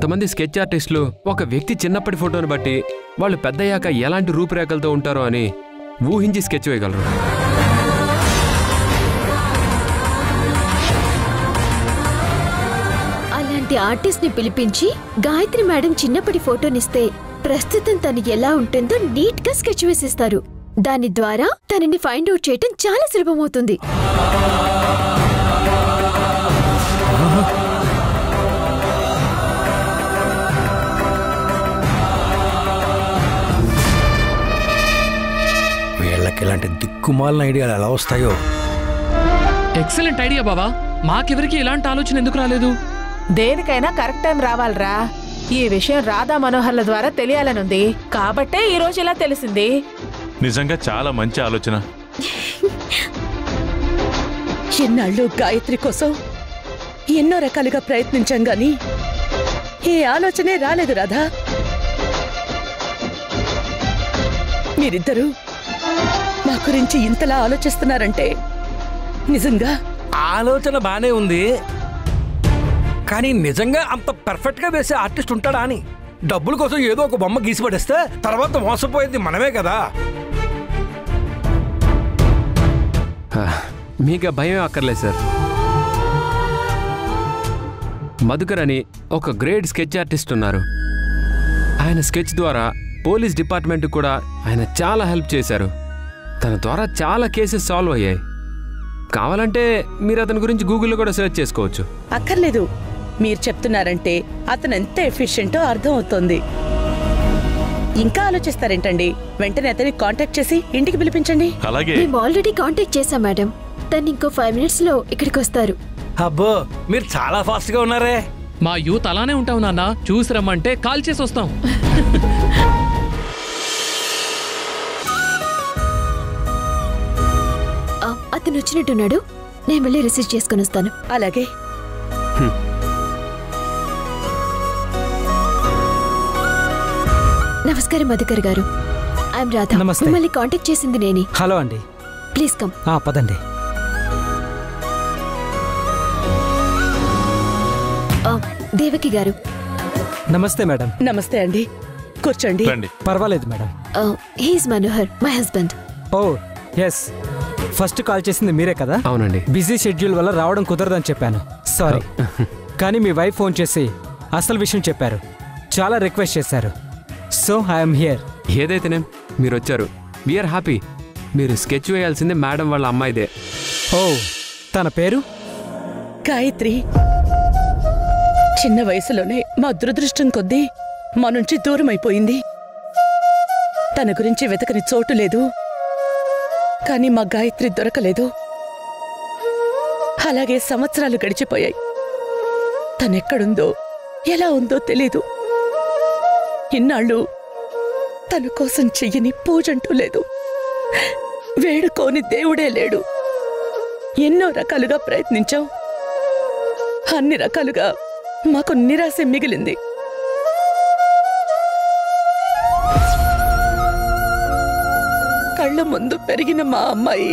కొంతమంది స్కెచ్ ఆర్టిస్టులు ఒక వ్యక్తి చిన్నప్పటి ఫోటోను బట్టి వాళ్ళు పెద్దయ్యాక ఎలాంటి రూపురేఖలతో ఉంటారో అని ఊహించి స్కెచ్ వేయగలరు. అలాంటి ఆర్టిస్ట్ ని పిలిపించి గాయత్రి మేడం చిన్నప్పటి ఫోటోనిస్తే ప్రస్తుతం తను ఎలా ఉంటుందో నీట్ గా స్కెచ్ వేసిస్తారు. దాని ద్వారా తనని ఫైండ్ అవుట్ చేయటం చాలా సులభమవుతుంది. వీళ్ళకి ఇలాంటి దిక్కుమాలిన ఐడియాలు ఎలా వస్తాయో. ఎక్సలెంట్ ఐడియా బావా. మాకెవరికి ఇలాంటి ఆలోచన ఎందుకు రాలేదు? దేనికైనా కరెక్ట్ టైం రావాలరా. ఈ విషయం రాధా మనోహర్ల ద్వారా తెలియాలనుంది కాబట్టే ఈ రోజు ఇలా తెలిసింది. నిజంగా చాలా మంచి ఆలోచన. ఎన్నాళ్ళు గాయత్రి కోసం ఎన్నో రకాలుగా ప్రయత్నించాం గాని ఏ ఆలోచనే రాలేదు రాధా. మీరిద్దరూ మా గురించి ఇంతలా ఆలోచిస్తున్నారంటే నిజంగా ఆలోచన బానే ఉంది, కానీ నిజంగా అంత పర్ఫెక్ట్ గా వేసే ఆర్టిస్ట్ ఉంటాడా అని. డబ్బుల కోసం ఏదో ఒక బొమ్మ గీసి పడేస్తే తర్వాత మోసపోయేది మనమే కదా. మీకు భయం అక్కర్లేదు సార్. మధుకర్ అని ఒక గ్రేట్ స్కెచ్ ఆర్టిస్ట్ ఉన్నారు. ఆయన స్కెచ్ ద్వారా పోలీస్ డిపార్ట్మెంట్ కూడా ఆయన చాలా హెల్ప్ చేశారు. తన ద్వారా చాలా కేసెస్ సాల్వ్ అయ్యాయి. కావాలంటే మీరు అతని గురించి గూగుల్లో కూడా సెర్చ్ చేసుకోవచ్చు. అక్కర్లేదు, మీరు చెప్తున్నారంటే అతను ఎంత ఎఫిషియెంటో అర్థం అవుతోంది. ఇంకా ఆలోచిస్తారేంటండి? వెంటనే అతన్ని కాంటాక్ట్ చేసి ఇంటికి పిలిపించండి. అలాగే. మేము ఆల్రెడీ కాంటాక్ట్ చేశాం మేడం. తను ఇంకో 5 minutes లో ఇక్కడికి వస్తారు. అబ్బో, మీరు చాలా ఫాస్ట్ గా ఉన్నారే. మా యూత్ అలానే ఉంటాం నాన్న. చూసి రమ్మంటే కాల్ చేసి వస్తాం. అతను వచ్చినట్టున్నాడు. నేను వెళ్ళి రిసీవ్ చేసుకుని వస్తాను. అలాగే. నమస్కారం మధుకర్ గారు. ఐఎమ్ రాధా. మిమ్మల్ని కాంటాక్ట్ చేసింది నేనే. హలో అండి. Please come. పదండి. దేవకి గారు. నమస్తే మేడం. నమస్తే అండి, కూర్చోండి. పర్వాలేదు madam. He's Manohar, my husband. Oh yes, first call చేసింది మీరే కదా? అవునండి. బిజీ షెడ్యూల్ వల్ల రావడం కుదరదని చెప్పాను, సారీ. కానీ మీ వైఫ్ ఫోన్ చేసి అసలు విషయం చెప్పారు, చాలా రిక్వెస్ట్ చేశారు. So I'm here. ఏదైతేనే మీరు వచ్చారు, వీఆర్ హ్యాపీ. మీరు స్కెచ్ వేయాల్సిందే మేడం వాళ్ళ అమ్మాయిదే. ఓ, తన పేరు గాయత్రి. చిన్న వయసులోనే మా దురదృష్టం కొద్దీ మా నుంచి దూరం అయిపోయింది. తన గురించి వెతకని చోటు లేదు, కానీ మా గాయత్రి దొరకలేదు. అలాగే సంవత్సరాలు గడిచిపోయాయి. తనెక్కడుందో ఎలా ఉందో తెలీదు. ఇన్నాళ్ళు తన కోసం చెయ్యని పూజంటూ లేదు, వేడుకోని దేవుడే లేడు. ఎన్నో రకాలుగా ప్రయత్నించాం, అన్ని రకాలుగా మాకు నిరాశ మిగిలింది. కళ్ళ ముందు పెరిగిన మా అమ్మాయి,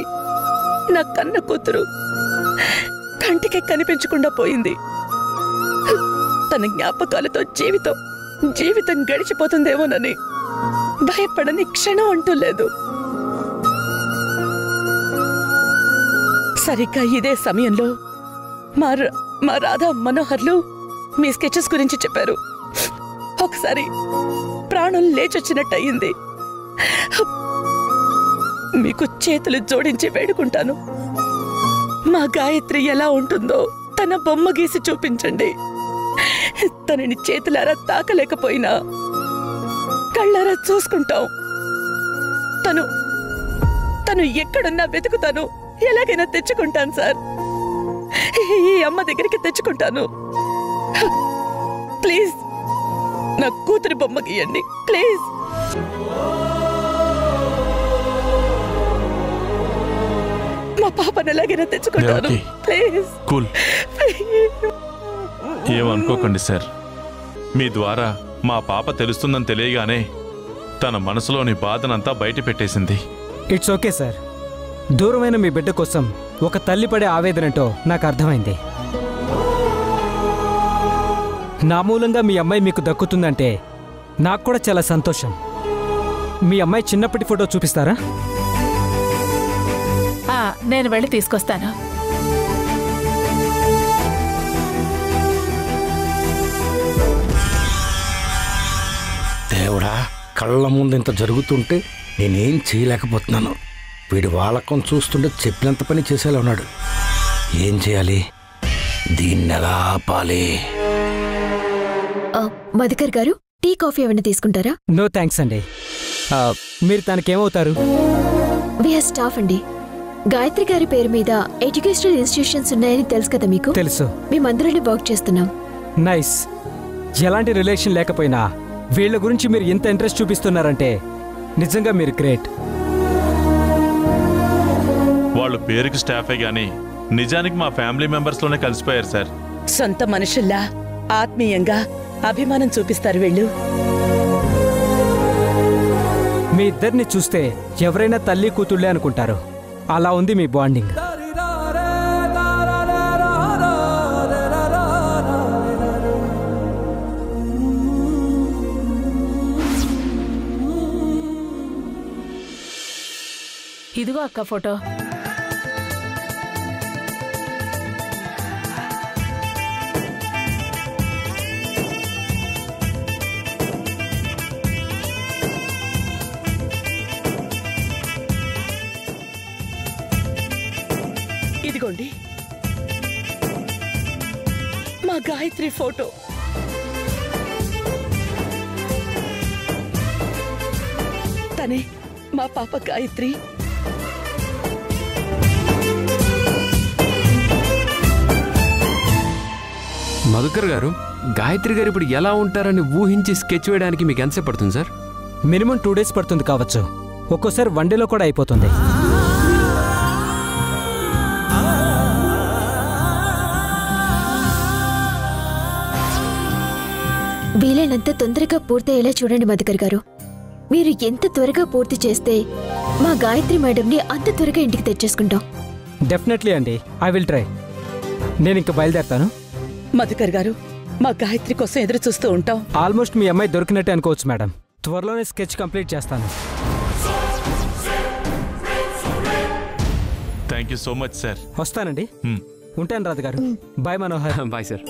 నా కన్న కూతురు కంటికే కనిపించకుండా పోయింది. తన జ్ఞాపకాలతో జీవితం గడిచిపోతుందేమోనని భయపడని క్షణం అంటూ లేదు. సరిగ్గా ఇదే సమయంలో మా రాధా మనోహర్లు మీ స్కెచెస్ గురించి చెప్పారు. ఒకసారి ప్రాణం లేచొచ్చినట్టయింది. మీకు చేతులు జోడించి వేడుకుంటాను, మా గాయత్రి ఎలా ఉంటుందో తన బొమ్మ గీసి చూపించండి. తనని చేతులారా తాకలేకపోయినా కళ్ళారా చూసుకుంటాం. తను ఎక్కడున్నా వెతుకుతాను, ఎలాగైనా తెచ్చుకుంటాను సార్. ఈ అమ్మ దగ్గరికి తెచ్చుకుంటాను. ప్లీజ్ నా కూతురి బొమ్మ గీయండి, ప్లీజ్. మా పాపను ఎలాగైనా తెచ్చుకుంటాను, ప్లీజ్. కూల్, ఏమనుకోకండి సార్. మీ ద్వారా మా పాప తెలుస్తుందని తెలియగానే తన మనసులోని బాధనంతా బయట పెట్టేసింది. It's okay sir. దూరమైన మీ బిడ్డ కోసం ఒక తల్లి పడే ఆవేదనంటో నాకు అర్థమైంది. నా మూలంగా మీ అమ్మాయి మీకు దక్కుతుందంటే నాకు కూడా చాలా సంతోషం. మీ అమ్మాయి చిన్నప్పటి ఫోటో చూపిస్తారా? నేను వెళ్ళి తీసుకొస్తాను. దేవుడా, కళ్ళ ముందు ఇంత జరుగుతుంటే నేనేం చేయలేకపోతున్నాను. వీడి వాలకం చూస్తుంటే చెప్పినంత పని చేసేలా ఉన్నాడు. ఏం చేయాలి? దీన్ని ఎలా ఆపాలి? మధుకర్ గారు, టీ కాఫీ ఏమైనా తీసుకుంటారా? నో థ్యాంక్స్ అండి. మీరు తనకేమవుతారు? వీఆర్ స్టాఫ్ అండి. గాయత్రి గారి పేరు మీద ఎడ్యుకేషనల్ ఇన్స్టిట్యూషన్స్ ఉన్నాయని తెలుసు కదా మీకు? తెలుసు. మేమందరినీ వర్క్ చేస్తున్నాం. నైస్. ఎలాంటి రిలేషన్ లేకపోయినా వీళ్ళ గురించి మీరు ఎంత ఇంట్రెస్ట్ చూపిస్తున్నారంటే నిజంగా మీరు గ్రేట్. వాళ్ళు పేరుకి స్టాఫే గాని నిజానికి మా ఫ్యామిలీ మెంబర్స్ లోనే కలిసిపోయారు సార్. సొంత మనుషుల్లా ఆత్మీయంగా అభిమానం చూపిస్తారు వీళ్ళు. మీ ఇద్దరిని చూస్తే ఎవరైనా తల్లి కూతుళ్ళే అనుకుంటారు. అలా ఉంది మీ బాండింగ్. ఇదిగో అక్క ఫోటో. ఇదిగోండి మా గాయత్రి ఫోటో. తనే మా పాప గాయత్రి. మధుకర్ గారు, గాయత్రి గారు ఇప్పుడు ఎలా ఉంటారని ఊహించి స్కెచ్ వేయడానికి మీకు ఎంతసేపు పడుతుంది సార్? మినిమం 2 days పడుతుంది కావచ్చు. ఒక్కోసారి 1 day కూడా అయిపోతుంది. వీలైనంత తొందరగా పూర్తయ్యేలా చూడండి మధుకర్ గారు. మీరు ఎంత త్వరగా పూర్తి చేస్తే మా గాయత్రి మేడంని అంత త్వరగా ఇంటికి తెచ్చేసుకుంటాం. డెఫినెట్లీ అండి, ఐ విల్ ట్రై. నేను ఇంక బయలుదేరతాను. మధుకర్ గారు, మా గాయత్రి కోసం ఎదురు చూస్తూ ఉంటాం. ఆల్మోస్ట్ మీ అమ్మాయి దొరికినట్టే అనుకోవచ్చు మేడం. త్వరలోనే స్కెచ్ కంప్లీట్ చేస్తాను. Thank you so much sir. వస్తానండి. ఉంటాను Radha garu. Bye Manohar. Bye sir.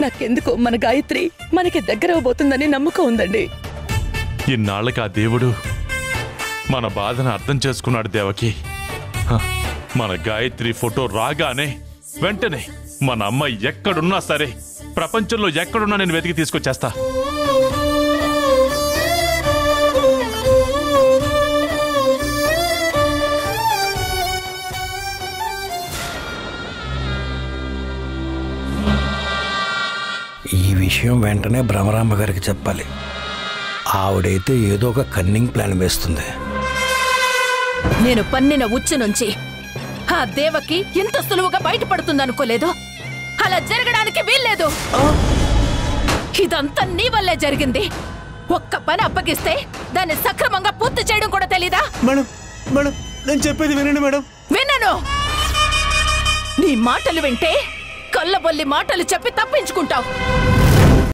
నాకెందుకో మన గాయత్రి మనకి దగ్గర అవబోతుందని నమ్మకం ఉందండి. ఇన్నాళ్ళకి ఆ దేవుడు మన బాధను అర్థం చేసుకున్నాడు దేవకి. మన గాయత్రి ఫోటో రాగానే వెంటనే మన అమ్మాయి ఎక్కడున్నా సరే, ప్రపంచంలో ఎక్కడున్నా నేను వెతికి తీసుకొచ్చేస్తా. ఈ విషయం వెంటనే భ్రమరాంబ గారికి చెప్పాలి. ఆవిడైతే ఏదో ఒక కన్నింగ్ ప్లాన్ వేస్తుంది. నేను పన్నిన ఉచ్చు నుంచి ఆ దేవకి ఇంత సులువుగా బయటపడుతుందనుకోలేదు. అలా జరగడానికి వీల్లేదు. ఇదంతా నీ వల్లే జరిగింది. ఒక్క పని అప్పగిస్తే దాన్ని సక్రమంగా పూర్తి చేయడం కూడా తెలీదా? మేడం మేడం నేను చెప్పేది వినండి మేడం. వినను. నీ మాటలు వింటే కళ్ళబొల్లి మాటలు చెప్పి తప్పించుకుంటావు.